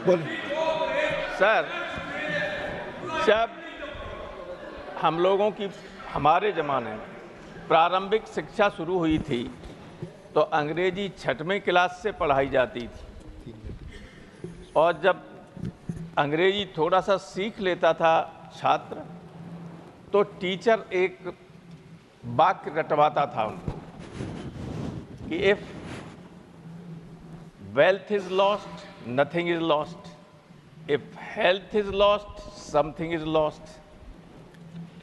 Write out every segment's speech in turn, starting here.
बोलिए सर। जब हम लोगों की हमारे ज़माने में प्रारंभिक शिक्षा शुरू हुई थी तो अंग्रेजी 6वीं क्लास से पढ़ाई जाती थी, और जब अंग्रेजी थोड़ा सा सीख लेता था छात्र तो टीचर एक वाक्य रटवाता था उनको कि if wealth is lost nothing is lost, if health is lost something is lost,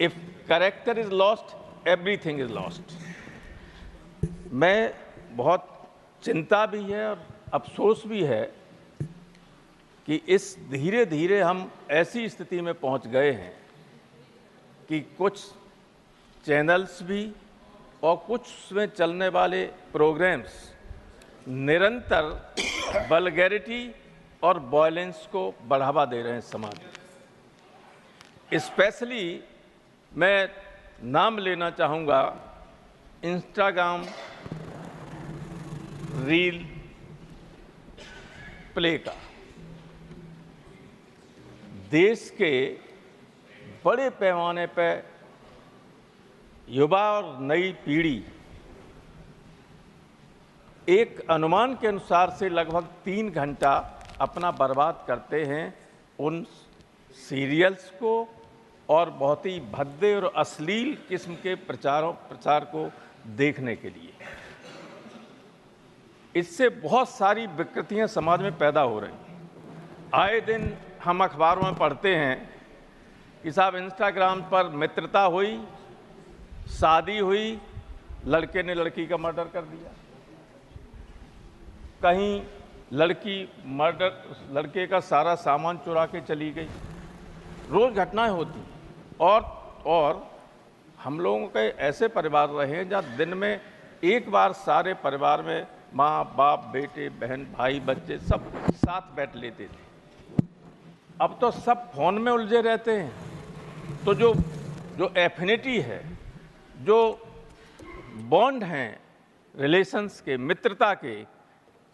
if character is lost everything is lost. मैं बहुत चिंता भी है और अफसोस भी है कि इस धीरे धीरे हम ऐसी स्थिति में पहुंच गए हैं कि कुछ चैनल्स भी और कुछ उसमें चलने वाले प्रोग्राम्स निरंतर वल्गैरिटी और वॉयलेंस को बढ़ावा दे रहे हैं समाज में। स्पेशली मैं नाम लेना चाहूँगा इंस्टाग्राम रील प्ले का। देश के बड़े पैमाने पर युवा और नई पीढ़ी एक अनुमान के अनुसार से लगभग 3 घंटा अपना बर्बाद करते हैं उन सीरियल्स को और बहुत ही भद्दे और अश्लील किस्म के प्रचार को देखने के लिए। इससे बहुत सारी विकृतियां समाज में पैदा हो रही हैं। आए दिन हम अखबारों में पढ़ते हैं कि साहब इंस्टाग्राम पर मित्रता हुई, शादी हुई, लड़के ने लड़की का मर्डर कर दिया, कहीं लड़के का सारा सामान चुरा के चली गई। रोज घटनाएं होती और हम लोगों के ऐसे परिवार रहे हैं जहाँ दिन में एक बार सारे परिवार में माँ बाप बेटे बहन भाई बच्चे सब साथ बैठ लेते थे। अब तो सब फोन में उलझे रहते हैं। तो जो एफिनिटी है, जो बॉन्ड हैं, रिलेशंस के, मित्रता के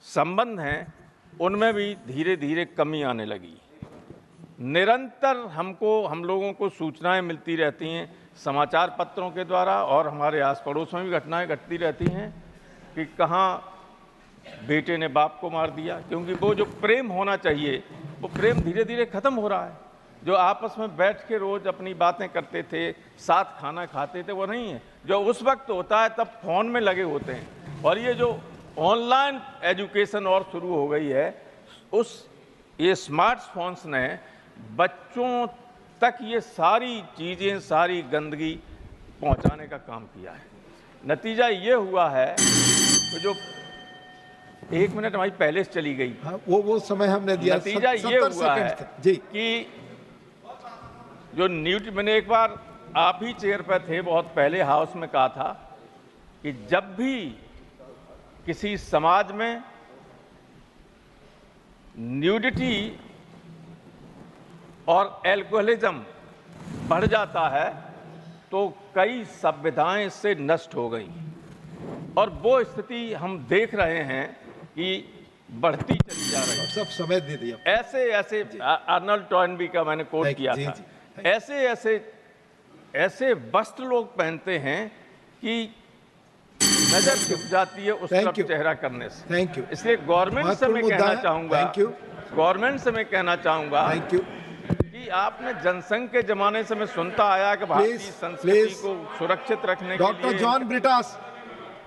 संबंध हैं, उनमें भी धीरे धीरे कमी आने लगी। निरंतर हम लोगों को सूचनाएं मिलती रहती हैं समाचार पत्रों के द्वारा और हमारे आस पड़ोस में भी घटनाएं घटती रहती हैं कि कहाँ बेटे ने बाप को मार दिया, क्योंकि वो जो प्रेम होना चाहिए वो प्रेम धीरे धीरे खत्म हो रहा है। जो आपस में बैठ के रोज अपनी बातें करते थे, साथ खाना खाते थे, वो नहीं है। जो उस वक्त होता है तब फोन में लगे होते हैं। और ये जो ऑनलाइन एजुकेशन और शुरू हो गई है, ये स्मार्टफोन्स ने बच्चों तक ये सारी चीज़ें, सारी गंदगी पहुंचाने का काम किया है। नतीजा ये हुआ है कि जो 1 मिनट हमारी पहले से चली गई। हाँ, वो समय हमने दिया। नतीजा ये हुआ है जी कि जो मैंने एक बार आप ही चेयर पर थे, बहुत पहले हाउस में कहा था कि जब भी किसी समाज में न्यूडिटी और एल्कोहलिज्म बढ़ जाता है तो कई सभ्यताएं इससे नष्ट हो गई। और वो स्थिति हम देख रहे हैं कि बढ़ती चली जा रही है। सब समय दे दिया। ऐसे आर्नल्ड टॉयनबी का मैंने कोट किया था। ऐसे वस्त्र लोग पहनते हैं कि नजर झुक जाती है उस तरफ चेहरा करने से। Thank you. इसलिए गवर्नमेंट से मैं कहना चाहूंगा कि आपने जनसंघ के जमाने से मैं सुनता आया कि भारतीय संस्कृति को सुरक्षित रखने के लिए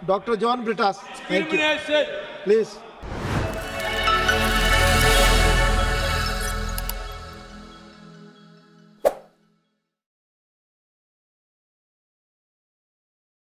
doctor John Brittas, thank you please.